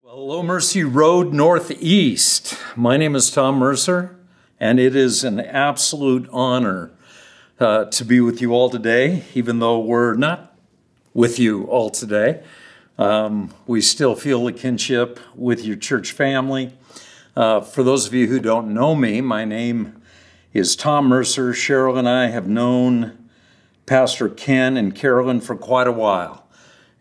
Well, hello, Mercy Road Northeast. My name is Tom Mercer, and it is an absolute honor to be with you all today, even though we're not with you all today. We still feel a kinship with your church family. For those of you who don't know me, my name is Tom Mercer. Cheryl and I have known Pastor Ken and Carolyn for quite a while.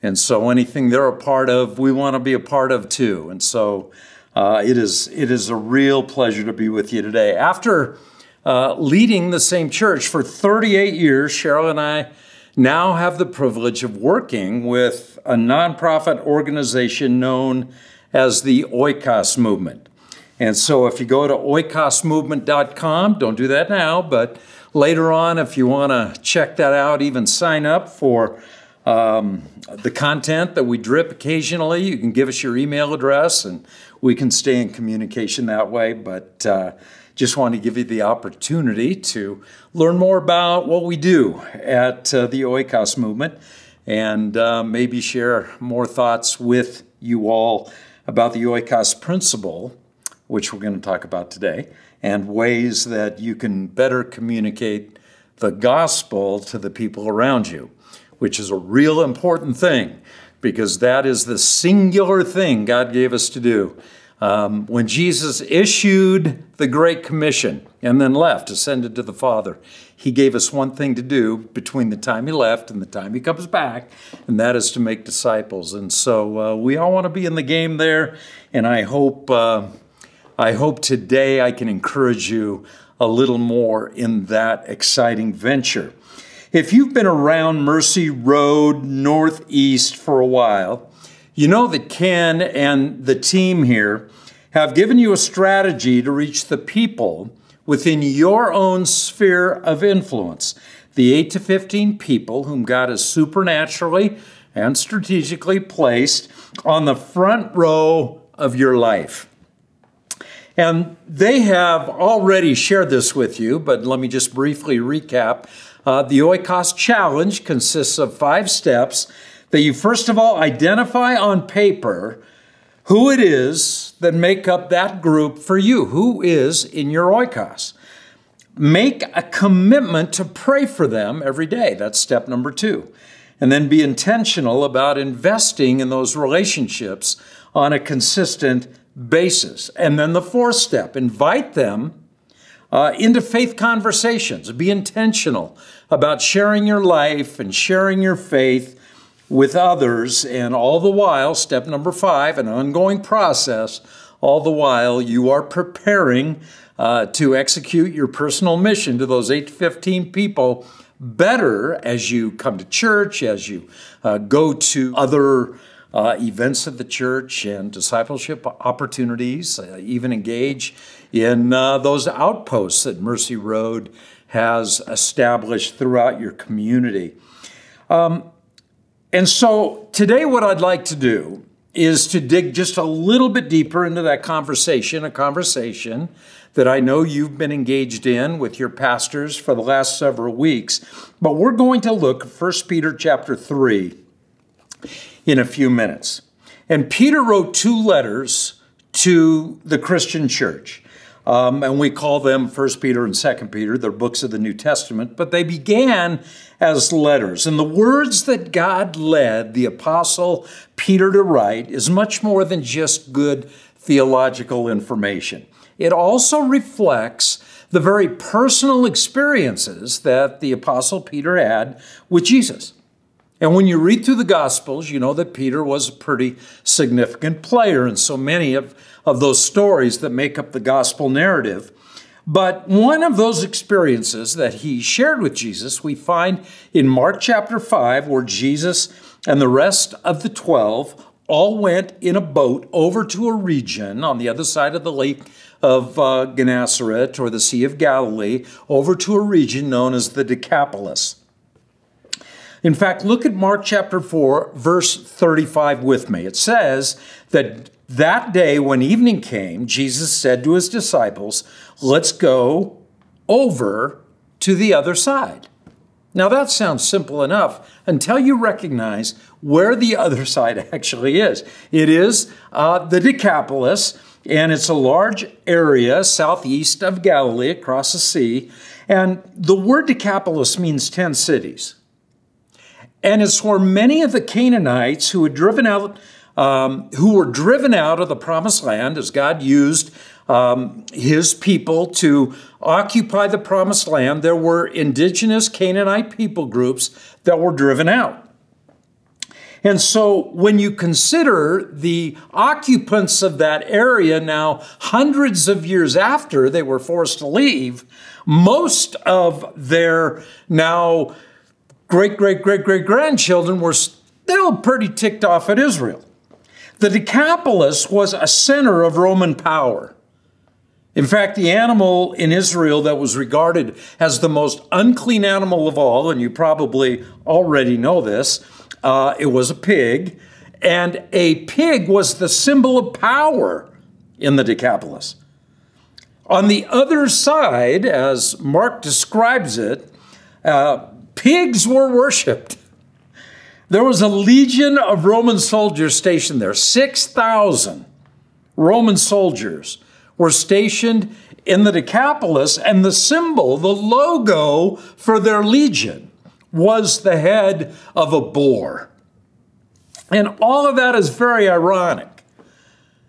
And so anything they're a part of, we want to be a part of too. And so it is a real pleasure to be with you today. After leading the same church for 38 years, Cheryl and I now have the privilege of working with a nonprofit organization known as the Oikos movement. And so if you go to oikosmovement.com, don't do that now, but later on, if you want to check that out, even sign up for the content that we drip occasionally, you can give us your email address and we can stay in communication that way. But just want to give you the opportunity to learn more about what we do at the Oikos movement and maybe share more thoughts with you all about the Oikos principle, which we're going to talk about today, and ways that you can better communicate the gospel to the people around you, which is a real important thing because that is the singular thing God gave us to do. When Jesus issued the Great Commission and then left, ascended to the Father, he gave us one thing to do between the time he left and the time he comes back, and that is to make disciples. And so we all want to be in the game there, and I hope today I can encourage you a little more in that exciting venture. If you've been around Mercy Road Northeast for a while, you know that Ken and the team here have given you a strategy to reach the people within your own sphere of influence, the 8 to 15 people whom God has supernaturally and strategically placed on the front row of your life. And they have already shared this with you, but let me just briefly recap. The Oikos Challenge consists of 5 steps that you first of all identify on paper who it is that make up that group for you, who is in your Oikos. Make a commitment to pray for them every day. That's step number 2. And then be intentional about investing in those relationships on a consistent basis. And then the 4th step, invite them into faith conversations. Be intentional about sharing your life and sharing your faith with others. And all the while, step number 5, an ongoing process, all the while you are preparing to execute your personal mission to those 8 to 15 people better as you come to church, as you go to other events of the church and discipleship opportunities, even engage in those outposts that Mercy Road has established throughout your community. And so today what I'd like to do is to dig just a little bit deeper into that conversation, a conversation that I know you've been engaged in with your pastors for the last several weeks. But we're going to look at 1 Peter chapter 3 in a few minutes. And Peter wrote 2 letters to the Christian church. And we call them 1 Peter and 2 Peter. They're books of the New Testament, but they began as letters. And the words that God led the Apostle Peter to write is much more than just good theological information. It also reflects the very personal experiences that the Apostle Peter had with Jesus. And when you read through the Gospels, you know that Peter was a pretty significant player in so many of those stories that make up the gospel narrative. But one of those experiences that he shared with Jesus, we find in Mark chapter 5, where Jesus and the rest of the 12 all went in a boat over to a region on the other side of the lake of Gennesaret, or the Sea of Galilee, over to a region known as the Decapolis. In fact, look at Mark chapter 4, verse 35 with me. It says that day when evening came, Jesus said to his disciples, "Let's go over to the other side." Now that sounds simple enough until you recognize where the other side actually is. It is the Decapolis, and it's a large area southeast of Galilee across the sea. And the word Decapolis means 10 cities. And it's where many of the Canaanites who were driven out of the promised land, as God used his people to occupy the promised land, there were indigenous Canaanite people groups that were driven out. And so when you consider the occupants of that area now, hundreds of years after they were forced to leave, most of their now great-great-great-great-grandchildren were still pretty ticked off at Israel. The Decapolis was a center of Roman power. In fact, the animal in Israel that was regarded as the most unclean animal of all, and you probably already know this, it was a pig. And a pig was the symbol of power in the Decapolis. On the other side, as Mark describes it, pigs were worshipped. There was a legion of Roman soldiers stationed there. 6,000 Roman soldiers were stationed in the Decapolis, and the symbol, the logo for their legion, was the head of a boar. And all of that is very ironic.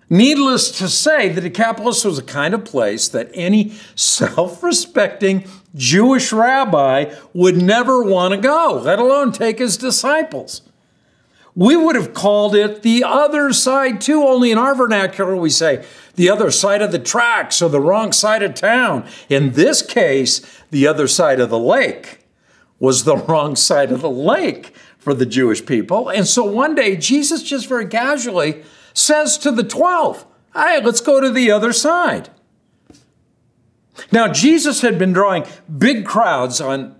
Needless to say, the Decapolis was a kind of place that any self-respecting Jewish rabbi would never want to go, let alone take his disciples. We would have called it the other side too, only in our vernacular we say the other side of the tracks or the wrong side of town. In this case, the other side of the lake was the wrong side of the lake for the Jewish people. And so one day, Jesus just very casually says to the 12, hey, let's go to the other side. Now, Jesus had been drawing big crowds on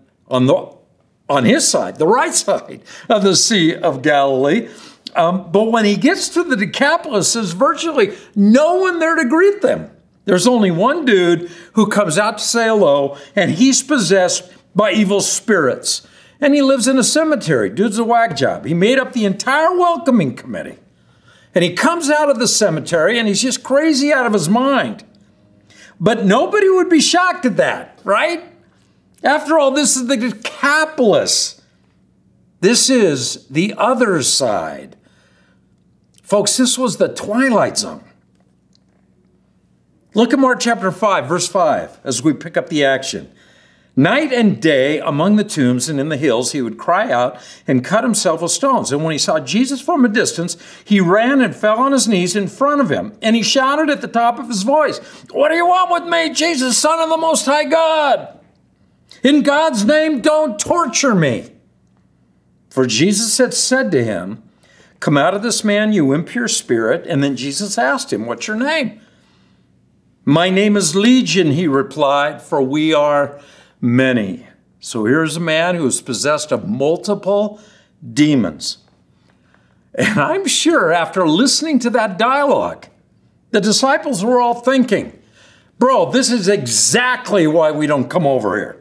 his side, the right side of the Sea of Galilee. But when he gets to the Decapolis, there's virtually no one there to greet them. There's only one dude who comes out to say hello, and he's possessed by evil spirits. And he lives in a cemetery. Dude's a whack job. He made up the entire welcoming committee. And he comes out of the cemetery, and he's just crazy out of his mind. But nobody would be shocked at that, right? After all, this is the Decapolis. This is the other side. Folks, this was the twilight zone. Look at Mark chapter 5, verse 5, as we pick up the action. Night and day among the tombs and in the hills, he would cry out and cut himself with stones. And when he saw Jesus from a distance, he ran and fell on his knees in front of him. And he shouted at the top of his voice, what do you want with me, Jesus, Son of the Most High God? In God's name, don't torture me. For Jesus had said to him, come out of this man, you impure spirit. And then Jesus asked him, what's your name? My name is Legion, he replied, for we are many. So here's a man who is possessed of multiple demons. And I'm sure after listening to that dialogue, the disciples were all thinking, bro, this is exactly why we don't come over here.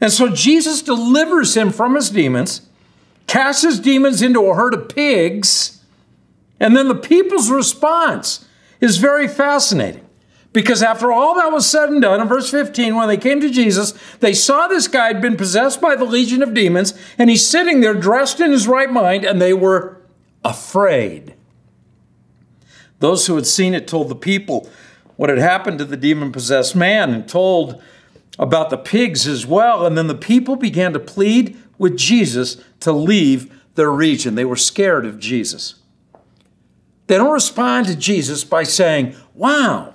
And so Jesus delivers him from his demons, casts his demons into a herd of pigs, and then the people's response is very fascinating. Because after all that was said and done, in verse 15, when they came to Jesus, they saw this guy had been possessed by the legion of demons, and he's sitting there dressed in his right mind, and they were afraid. Those who had seen it told the people what had happened to the demon-possessed man and told about the pigs as well. And then the people began to plead with Jesus to leave their region. They were scared of Jesus. They don't respond to Jesus by saying, wow,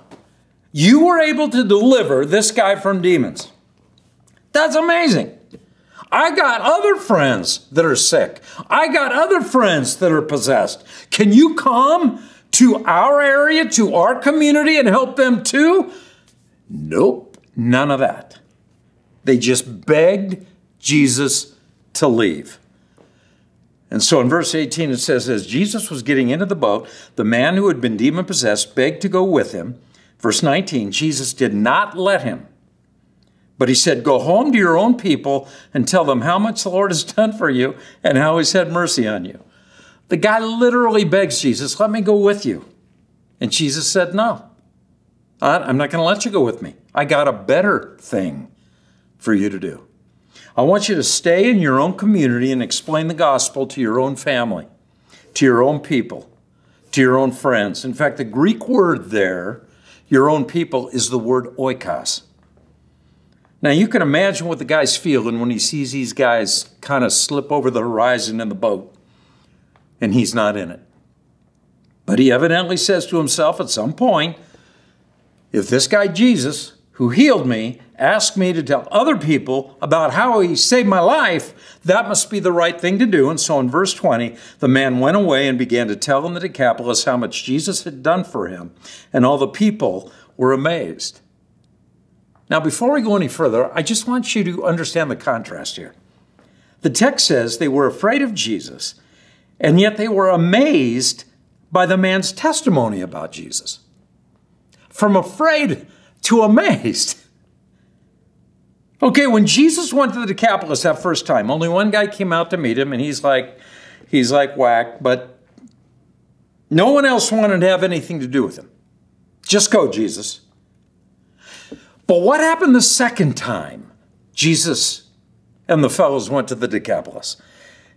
you were able to deliver this guy from demons. That's amazing. I got other friends that are sick. I got other friends that are possessed. Can you come to our area, to our community, and help them too? Nope, none of that. They just begged Jesus to leave. And so in verse 18 it says, as Jesus was getting into the boat, the man who had been demon-possessed begged to go with him. Verse 19, Jesus did not let him, But he said, go home to your own people and tell them how much the Lord has done for you and how he's had mercy on you. The guy literally begs Jesus, let me go with you. And Jesus said, no, I'm not going to let you go with me. I got a better thing for you to do. I want you to stay in your own community and explain the gospel to your own family, to your own people, to your own friends. In fact, the Greek word there, your own people, is the word oikos. Now, you can imagine what the guy's feeling when he sees these guys kind of slip over the horizon in the boat, and he's not in it. But he evidently says to himself at some point, if this guy Jesus, who healed me, asked me to tell other people about how he saved my life, that must be the right thing to do. And so in verse 20, the man went away and began to tell in the Decapolis how much Jesus had done for him, and all the people were amazed. Now, before we go any further, I just want you to understand the contrast here. The text says they were afraid of Jesus, and yet they were amazed by the man's testimony about Jesus. From afraid to amazed. Okay, when Jesus went to the Decapolis that first time, only one guy came out to meet him, and he's like whack, but no one else wanted to have anything to do with him. Just go, Jesus. But what happened the second time Jesus and the fellows went to the Decapolis?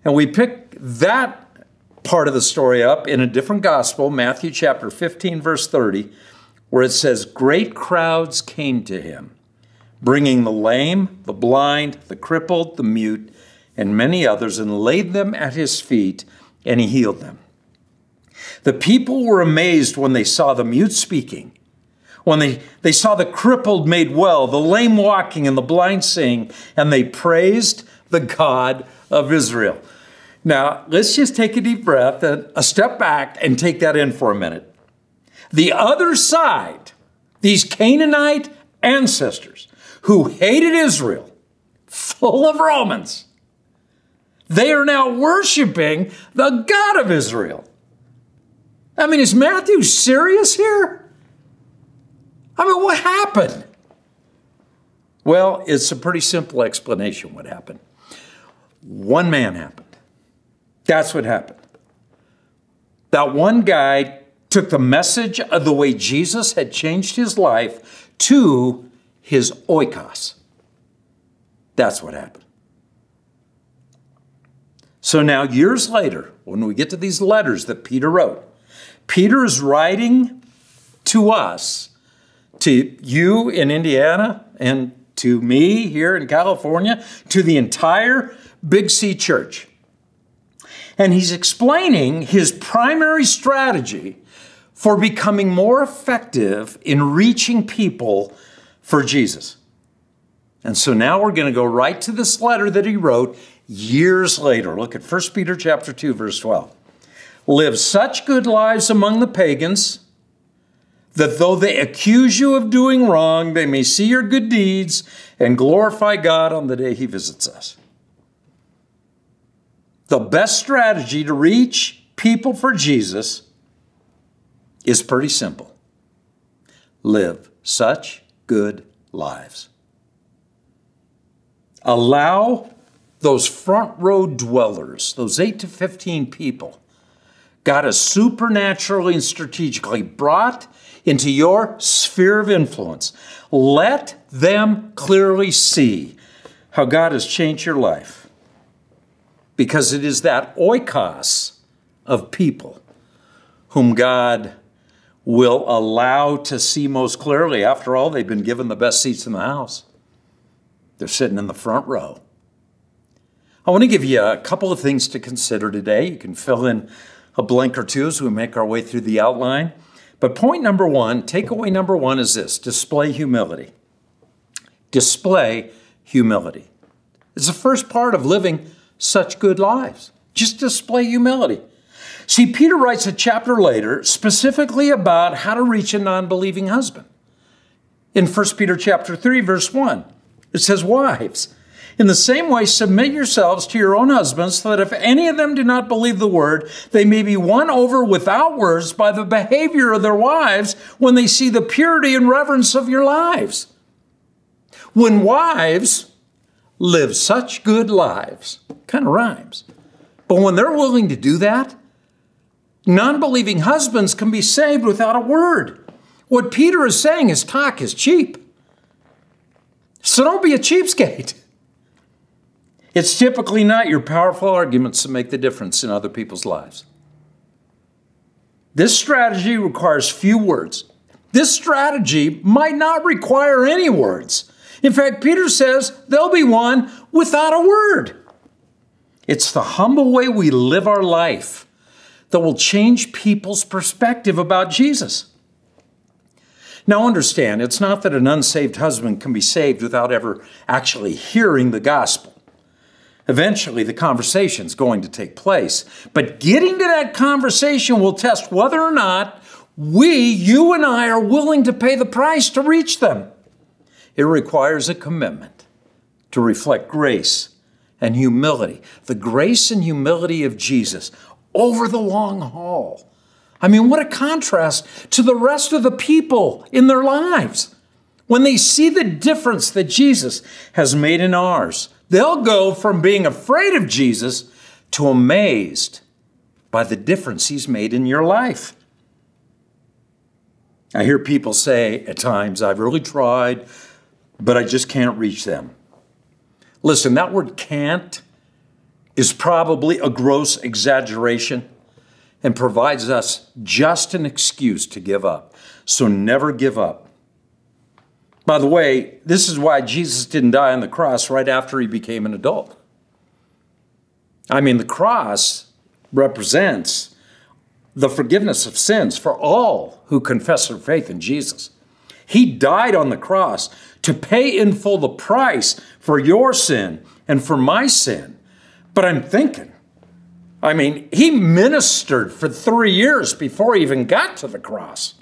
And we pick that part of the story up in a different gospel, Matthew chapter 15, verse 30, where it says, great crowds came to him, bringing the lame, the blind, the crippled, the mute, and many others, and laid them at his feet, and he healed them. The people were amazed when they saw the mute speaking, when they saw the crippled made well, the lame walking, and the blind seeing, and they praised the God of Israel. Now, let's just take a deep breath, and a step back, and take that in for a minute. The other side, these Canaanite ancestors who hated Israel, full of Romans, they are now worshiping the God of Israel. I mean, is Matthew serious here? I mean, what happened? Well, it's a pretty simple explanation what happened. One man happened. That's what happened. That one guy took the message of the way Jesus had changed his life to his oikos. That's what happened. So now, years later, when we get to these letters that Peter wrote, Peter is writing to us, to you in Indiana, and to me here in California, to the entire Big C church. And he's explaining his primary strategy for becoming more effective in reaching people for Jesus. And so now we're going to go right to this letter that he wrote years later. Look at 1 Peter chapter 2, verse 12. Live such good lives among the pagans that though they accuse you of doing wrong, they may see your good deeds and glorify God on the day he visits us. The best strategy to reach people for Jesus is pretty simple. Live such good lives. Allow those front row dwellers, those 8 to 15 people, God has supernaturally and strategically brought into your sphere of influence. Let them clearly see how God has changed your life. Because it is that oikos of people whom God will allow to see most clearly. After all, they've been given the best seats in the house. They're sitting in the front row. I want to give you a couple of things to consider today. You can fill in a blank or two as we make our way through the outline. But point number one, takeaway number one is this: display humility. Display humility. It's the first part of living such good lives. Just display humility. See, Peter writes a chapter later specifically about how to reach a non-believing husband. In 1 Peter chapter 3, verse 1, it says, wives, in the same way, submit yourselves to your own husbands, so that if any of them do not believe the word, they may be won over without words by the behavior of their wives when they see the purity and reverence of your lives. When wives live such good lives, kind of rhymes, but when they're willing to do that, non-believing husbands can be saved without a word. What Peter is saying is talk is cheap. So don't be a cheapskate. It's typically not your powerful arguments that make the difference in other people's lives. This strategy requires few words. This strategy might not require any words. In fact, Peter says there'll be one without a word. It's the humble way we live our life that will change people's perspective about Jesus. Now understand, it's not that an unsaved husband can be saved without ever actually hearing the gospel. Eventually, the conversation's going to take place. But getting to that conversation will test whether or not you and I, are willing to pay the price to reach them. It requires a commitment to reflect grace and humility, the grace and humility of Jesus over the long haul. I mean, what a contrast to the rest of the people in their lives. When they see the difference that Jesus has made in ours, they'll go from being afraid of Jesus to amazed by the difference he's made in your life. I hear people say at times, I've really tried, but I just can't reach them. Listen, that word can't is probably a gross exaggeration and provides us just an excuse to give up. So never give up. By the way, this is why Jesus didn't die on the cross right after he became an adult. I mean, the cross represents the forgiveness of sins for all who confess their faith in Jesus. He died on the cross to pay in full the price for your sin and for my sin. But I'm thinking, he ministered for 3 years before he even got to the cross.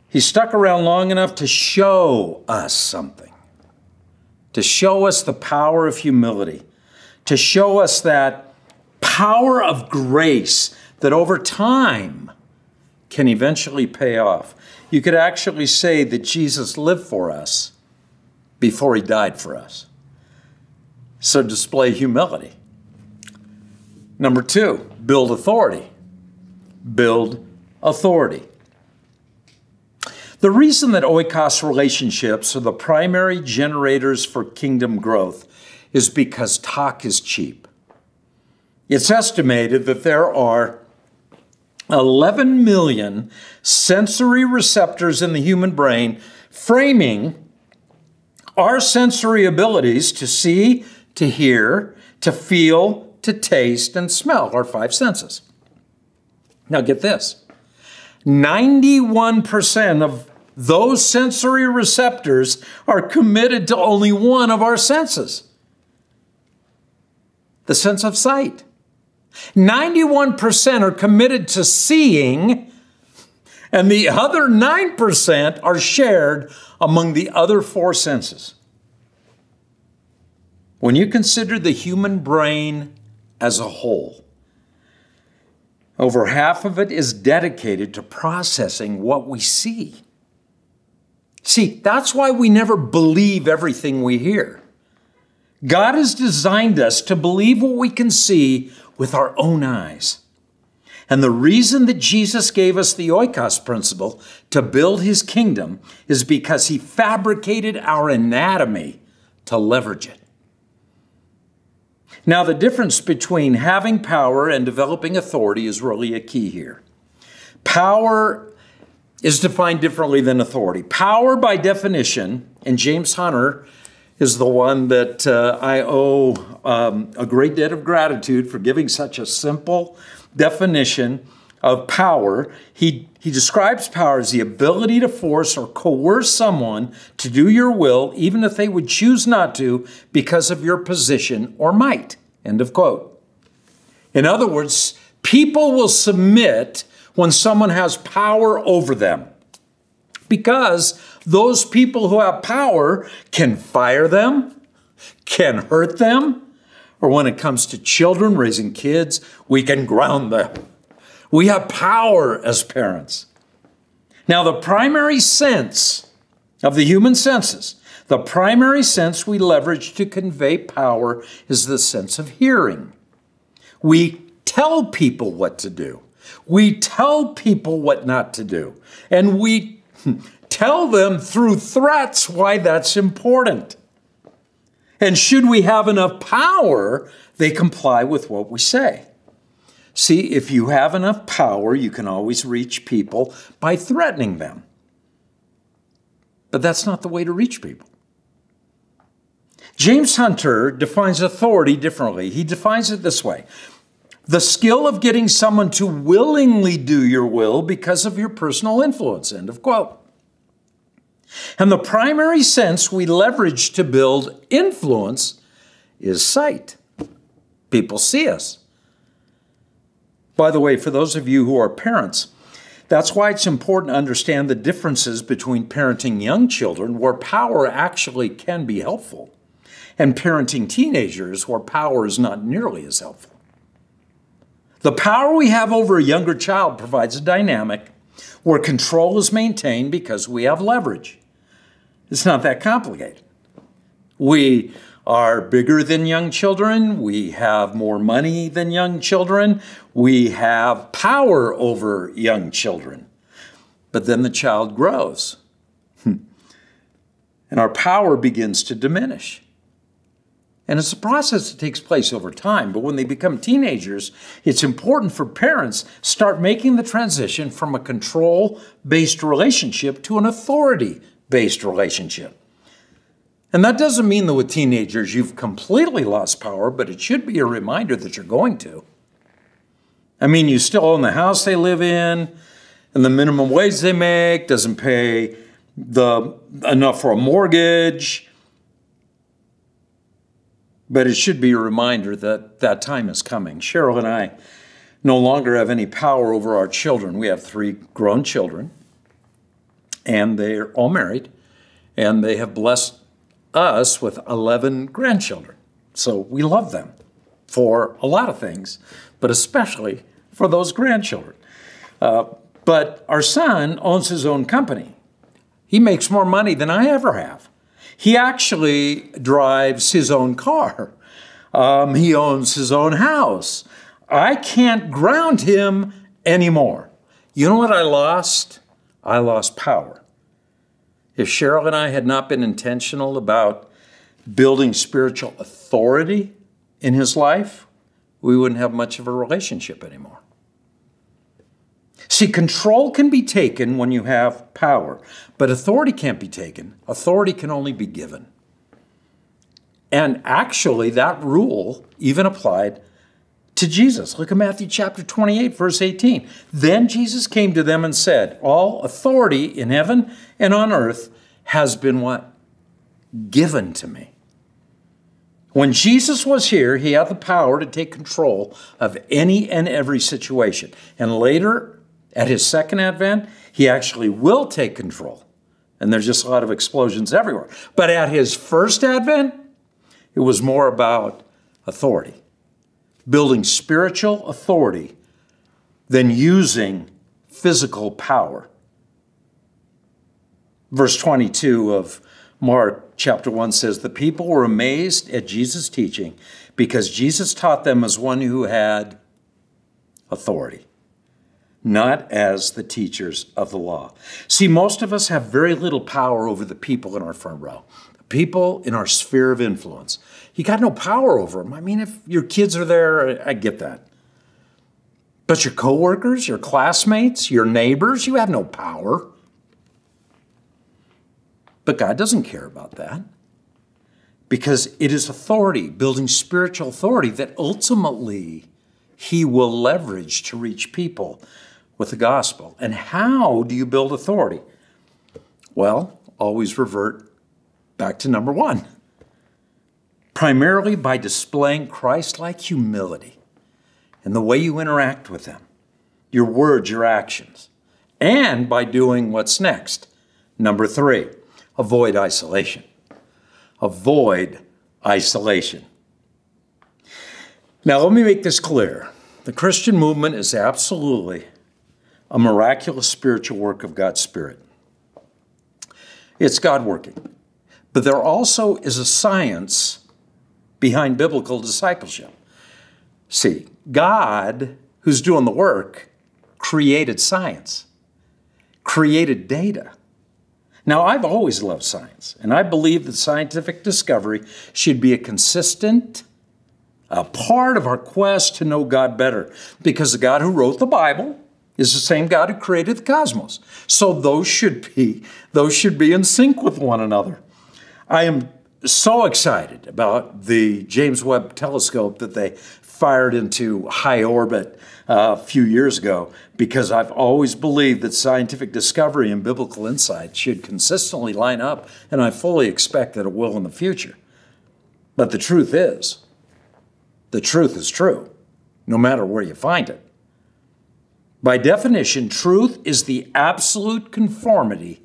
He stuck around long enough to show us something, to show us the power of humility, to show us that power of grace that over time can eventually pay off. You could actually say that Jesus lived for us before he died for us. So display humility. Number 2, build authority. Build authority. The reason that Oikos relationships are the primary generators for kingdom growth is because talk is cheap. It's estimated that there are 11 million sensory receptors in the human brain, framing our sensory abilities to see, to hear, to feel, to taste, and smell, our 5 senses. Now get this, 91% of those sensory receptors are committed to only one of our senses, the sense of sight. 91% are committed to seeing, and the other 9% are shared among the other 4 senses. When you consider the human brain as a whole, over half of it is dedicated to processing what we see. See, that's why we never believe everything we hear. God has designed us to believe what we can see with our own eyes. And the reason that Jesus gave us the Oikos principle to build his kingdom is because he fabricated our anatomy to leverage it. Now, the difference between having power and developing authority is really a key here. Power is defined differently than authority. Power, by definition, and James Hunter is the one that I owe a great debt of gratitude for giving such a simple definition of power. He describes power as the ability to force or coerce someone to do your will, even if they would choose not to, because of your position or might. End of quote. In other words, people will submit when someone has power over them, because those people who have power can fire them, can hurt them, or when it comes to children, raising kids, we can ground them. We have power as parents. Now, the primary sense Of the human senses, the primary sense we leverage to convey power is the sense of hearing. We tell people what to do. We tell people what not to do. And we tell them through threats why that's important. And should we have enough power, they comply with what we say. See, if you have enough power, you can always reach people by threatening them. But that's not the way to reach people. James Hunter defines authority differently. He defines it this way: the skill of getting someone to willingly do your will because of your personal influence, end of quote. And the primary sense we leverage to build influence is sight. People see us. By the way, for those of you who are parents, that's why it's important to understand the differences between parenting young children, where power actually can be helpful, and parenting teenagers, where power is not nearly as helpful. The power we have over a younger child provides a dynamic where control is maintained because we have leverage. It's not that complicated. We are bigger than young children. We have more money than young children. We have power over young children. But then the child grows. And our power begins to diminish. And it's a process that takes place over time. But when they become teenagers, it's important for parents to start making the transition from a control-based relationship to an authority-based relationship. And that doesn't mean that with teenagers you've completely lost power, but it should be a reminder that you're going to. I mean, you still own the house they live in, and the minimum wage they make doesn't pay enough for a mortgage. But it should be a reminder that that time is coming. Cheryl and I no longer have any power over our children. We have 3 grown children, and they're all married, and they have blessed us with 11 grandchildren. So we love them for a lot of things, but especially for those grandchildren. But our son owns his own company. He makes more money than I ever have. He actually drives his own car. He owns his own house. I can't ground him anymore. You know what I lost? I lost power. If Cheryl and I had not been intentional about building spiritual authority in his life, we wouldn't have much of a relationship anymore. See, control can be taken when you have power, but authority can't be taken. Authority can only be given. And actually, that rule even applied to Jesus. Look at Matthew chapter 28, verse 18. Then Jesus came to them and said, all authority in heaven and on earth has been what? Given to me. When Jesus was here, he had the power to take control of any and every situation. And later, at his second advent, he actually will take control. And there's just a lot of explosions everywhere. But at his first advent, it was more about authority, building spiritual authority than using physical power. Verse 22 of Mark chapter 1 says, the people were amazed at Jesus' teaching because Jesus taught them as one who had authority, not as the teachers of the law. See, most of us have very little power over the people in our front row, the people in our sphere of influence. You got no power over them. I mean, if your kids are there, I get that. But your coworkers, your classmates, your neighbors, you have no power. But God doesn't care about that, because it is authority, building spiritual authority, that ultimately he will leverage to reach people with the gospel. And how do you build authority? Well, always revert back to number 1. Primarily by displaying Christ-like humility in the way you interact with them, your words, your actions, and by doing what's next. Number 3, avoid isolation. Avoid isolation. Now, let me make this clear. The Christian movement is absolutely a miraculous spiritual work of God's Spirit. It's God working. But there also is a science behind biblical discipleship. See, God, who's doing the work, created science, created data. Now, I've always loved science, and I believe that scientific discovery should be a consistent part of our quest to know God better, because the God who wrote the Bible is the same God who created the cosmos. So those should be in sync with one another. I am so excited about the James Webb telescope that they fired into high orbit a few years ago, because I've always believed that scientific discovery and biblical insight should consistently line up, and I fully expect that it will in the future. But the truth is true, no matter where you find it. By definition, truth is the absolute conformity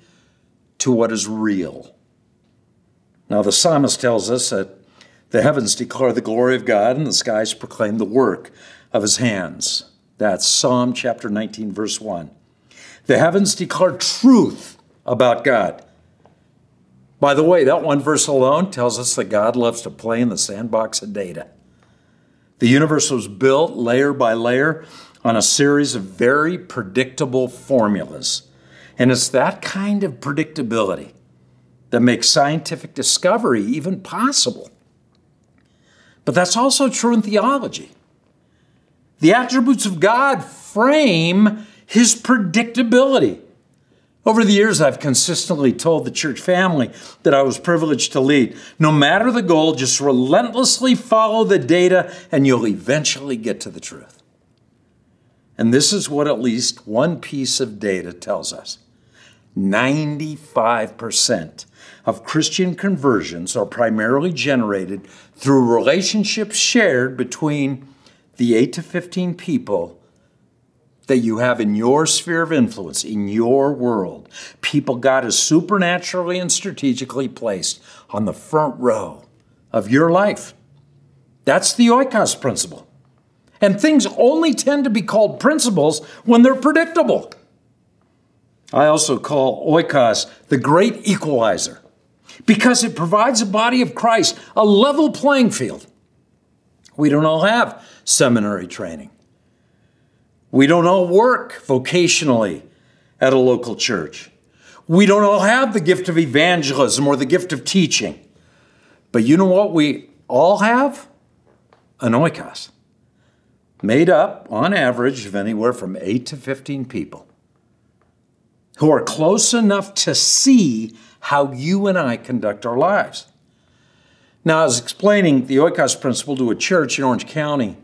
to what is real. Now, the psalmist tells us that the heavens declare the glory of God and the skies proclaim the work of his hands. That's Psalm chapter 19, verse 1. The heavens declare truth about God. By the way, that one verse alone tells us that God loves to play in the sandbox of data. The universe was built layer by layer on a series of very predictable formulas. And it's that kind of predictability that makes scientific discovery even possible. But that's also true in theology. The attributes of God frame his predictability. Over the years, I've consistently told the church family that I was privileged to lead. No matter the goal, just relentlessly follow the data and you'll eventually get to the truth. And this is what at least one piece of data tells us. 95% of Christian conversions are primarily generated through relationships shared between the 8 to 15 people that you have in your sphere of influence, in your world. People God has supernaturally and strategically placed on the front row of your life. That's the Oikos principle. And things only tend to be called principles when they're predictable. I also call Oikos the great equalizer, because it provides a body of Christ a level playing field. We don't all have seminary training. We don't all work vocationally at a local church. We don't all have the gift of evangelism or the gift of teaching. But you know what we all have? An oikos, made up, on average, of anywhere from 8 to 15 people who are close enough to see how you and I conduct our lives. Now, I was explaining the Oikos principle to a church in Orange County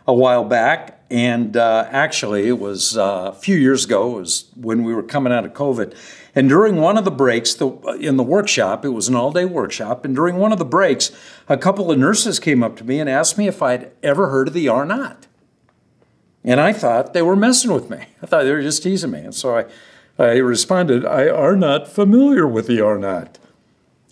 a while back, and actually it was a few years ago. It was when we were coming out of COVID. And during one of the breaks in the workshop, it was an all-day workshop, and during one of the breaks, a couple of nurses came up to me and asked me if I'd ever heard of the R naught. And I thought they were messing with me. I thought they were just teasing me. And so I responded, I are not familiar with the R naught.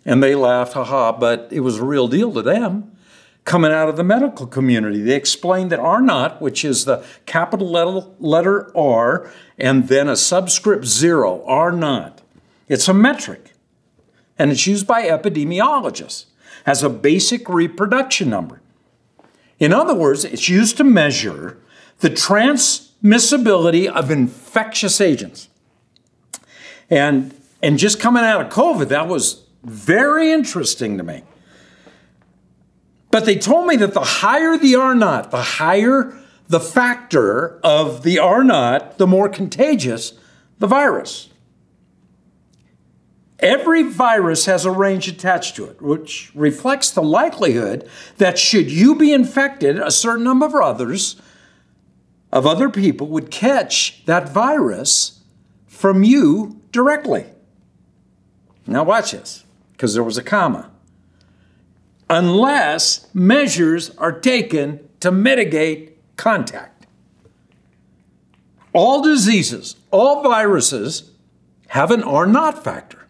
And they laughed, haha, but it was a real deal to them. Coming out of the medical community, they explained that R naught, which is the capital letter R and then a subscript 0, R naught. It's a metric, and it's used by epidemiologists as a basic reproduction number. In other words, it's used to measure the transmissibility of infectious agents. And just coming out of COVID, that was very interesting to me. But they told me that the higher the R naught, the higher the factor of the R naught, the more contagious the virus. Every virus has a range attached to it, which reflects the likelihood that should you be infected, a certain number of other people would catch that virus from you directly. Now watch this, because there was a comma. Unless measures are taken to mitigate contact. All diseases, all viruses have an R naught factor.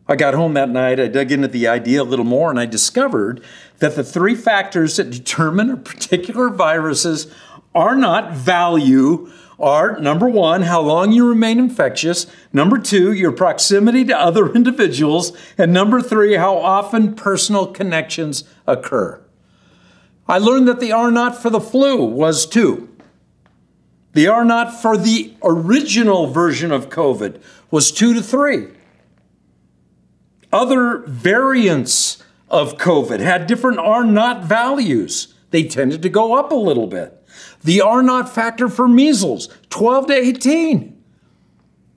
I got home that night, I dug into the idea a little more, and I discovered that the 3 factors that determine a particular virus's are not value are, number one, how long you remain infectious. Number two, your proximity to other individuals. And number three, how often personal connections occur. I learned that the R naught for the flu was 2. The R naught for the original version of COVID was 2 to 3. Other variants of COVID had different R naught values. They tended to go up a little bit. The R naught factor for measles, 12 to 18.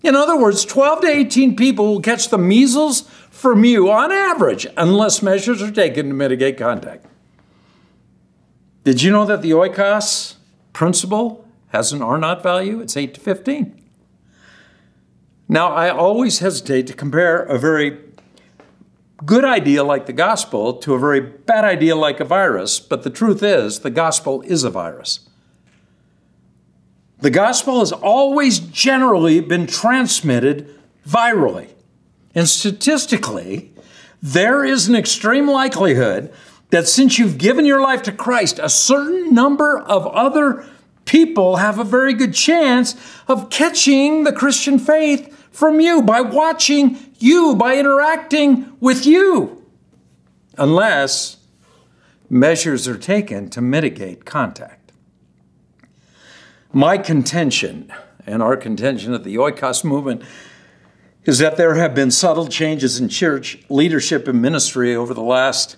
In other words, 12 to 18 people will catch the measles from you on average, unless measures are taken to mitigate contact. Did you know that the Oikos principle has an R naught value? It's 8 to 15. Now, I always hesitate to compare a very good idea like the gospel to a very bad idea like a virus, but the truth is the gospel is a virus. The gospel has always generally been transmitted virally. And statistically, there is an extreme likelihood that since you've given your life to Christ, a certain number of other people have a very good chance of catching the Christian faith from you by watching you, by interacting with you, unless measures are taken to mitigate contact. My contention, and our contention at the Oikos movement, is that there have been subtle changes in church leadership and ministry over the last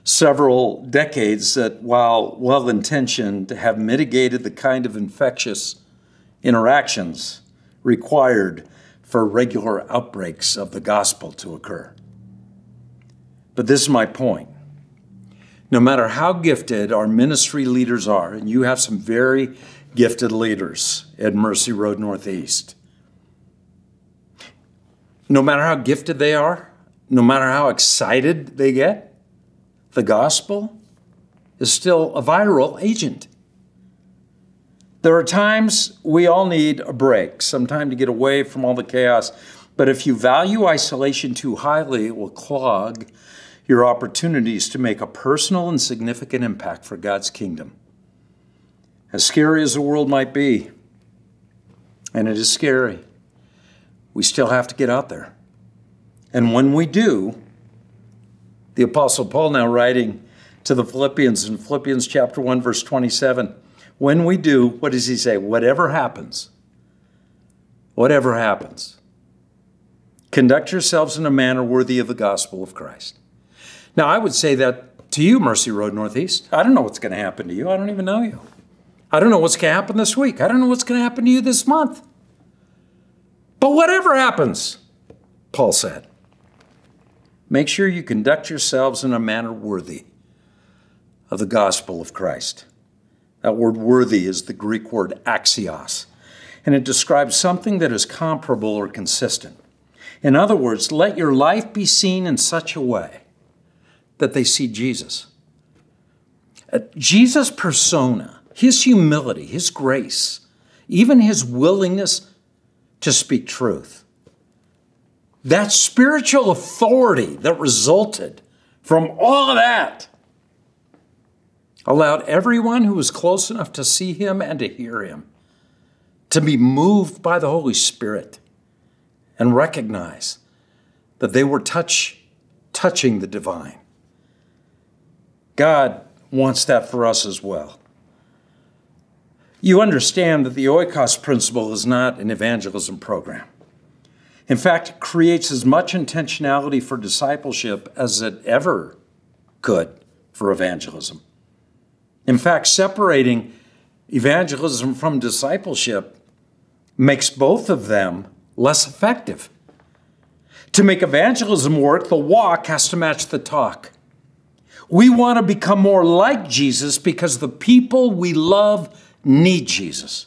several decades that, while well-intentioned, have mitigated the kind of infectious interactions required for regular outbreaks of the gospel to occur. But this is my point. No matter how gifted our ministry leaders are, and you have some very gifted leaders at Mercy Road Northeast, no matter how gifted they are, no matter how excited they get, the gospel is still a viral agent. There are times we all need a break, some time to get away from all the chaos. But if you value isolation too highly, it will clog your opportunities to make a personal and significant impact for God's kingdom. As scary as the world might be, and it is scary, we still have to get out there. And when we do, the Apostle Paul, now writing to the Philippians in Philippians chapter 1, verse 27, when we do, what does he say? Whatever happens, conduct yourselves in a manner worthy of the gospel of Christ. Now, I would say that to you, Mercy Road Northeast. I don't know what's going to happen to you. I don't even know you. I don't know what's going to happen this week. I don't know what's going to happen to you this month. But whatever happens, Paul said, make sure you conduct yourselves in a manner worthy of the gospel of Christ. That word worthy is the Greek word axios, and it describes something that is comparable or consistent. In other words, let your life be seen in such a way that they see Jesus. Jesus' persona, his humility, his grace, even his willingness to speak truth. That spiritual authority that resulted from all of that allowed everyone who was close enough to see him and to hear him to be moved by the Holy Spirit and recognize that they were touching the divine. God wants that for us as well. You understand that the Oikos principle is not an evangelism program. In fact, it creates as much intentionality for discipleship as it ever could for evangelism. In fact, separating evangelism from discipleship makes both of them less effective. To make evangelism work, the walk has to match the talk. We want to become more like Jesus because the people we love need Jesus.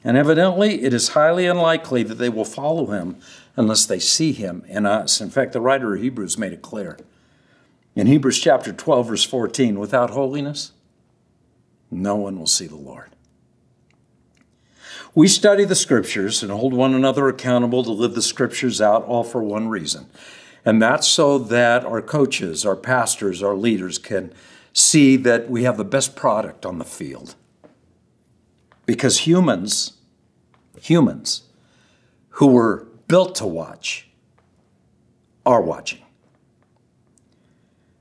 And evidently, it is highly unlikely that they will follow him unless they see him in us. In fact, the writer of Hebrews made it clear. In Hebrews chapter 12, verse 14, without holiness, no one will see the Lord. We study the scriptures and hold one another accountable to live the scriptures out, all for one reason. And that's so that our coaches, our pastors, our leaders can see that we have the best product on the field. Because humans who were built to watch are watching.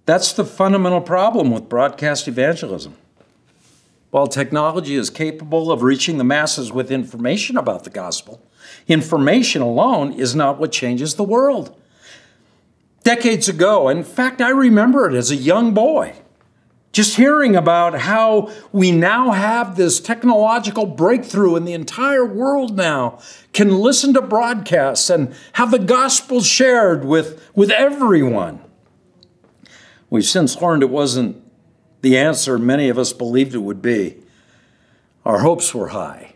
That's the fundamental problem with broadcast evangelism. While technology is capable of reaching the masses with information about the gospel, information alone is not what changes the world. Decades ago, in fact, I remember it as a young boy, just hearing about how we now have this technological breakthrough and the entire world now can listen to broadcasts and have the gospel shared with everyone. We've since learned it wasn't the answer many of us believed it would be. Our hopes were high.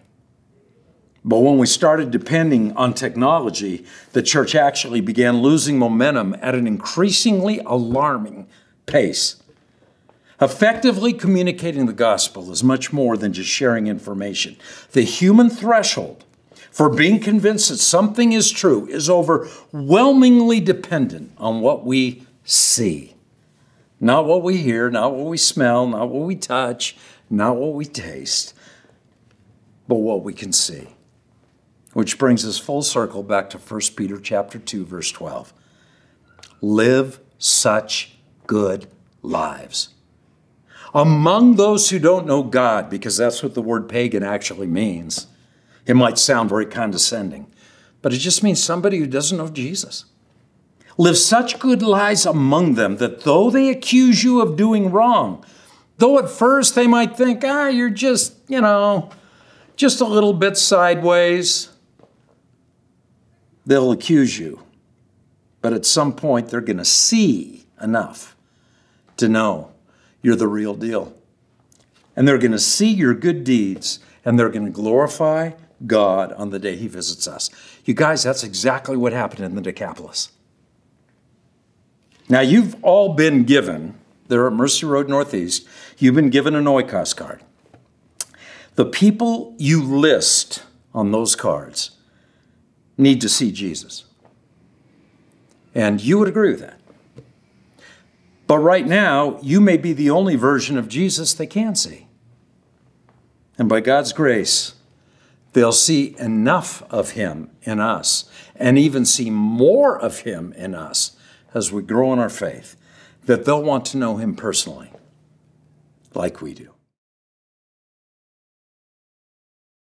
But when we started depending on technology, the church actually began losing momentum at an increasingly alarming pace. Effectively communicating the gospel is much more than just sharing information. The human threshold for being convinced that something is true is overwhelmingly dependent on what we see. Not what we hear, not what we smell, not what we touch, not what we taste, but what we can see. Which brings us full circle back to 1 Peter chapter 2, verse 12. Live such good lives among those who don't know God, because that's what the word pagan actually means. It might sound very condescending, but it just means somebody who doesn't know Jesus. Live such good lives among them that though they accuse you of doing wrong, though at first they might think, you're just, just a little bit sideways, they'll accuse you. But at some point, they're going to see enough to know you're the real deal. And they're going to see your good deeds, and they're going to glorify God on the day he visits us. You guys, that's exactly what happened in the Decapolis. Now, you've all been given, there at Mercer Road Northeast, you've been given an Oikos card. The people you list on those cards need to see Jesus. And you would agree with that. But right now, you may be the only version of Jesus they can see. And by God's grace, they'll see enough of him in us, and even see more of him in us as we grow in our faith, that they'll want to know him personally, like we do.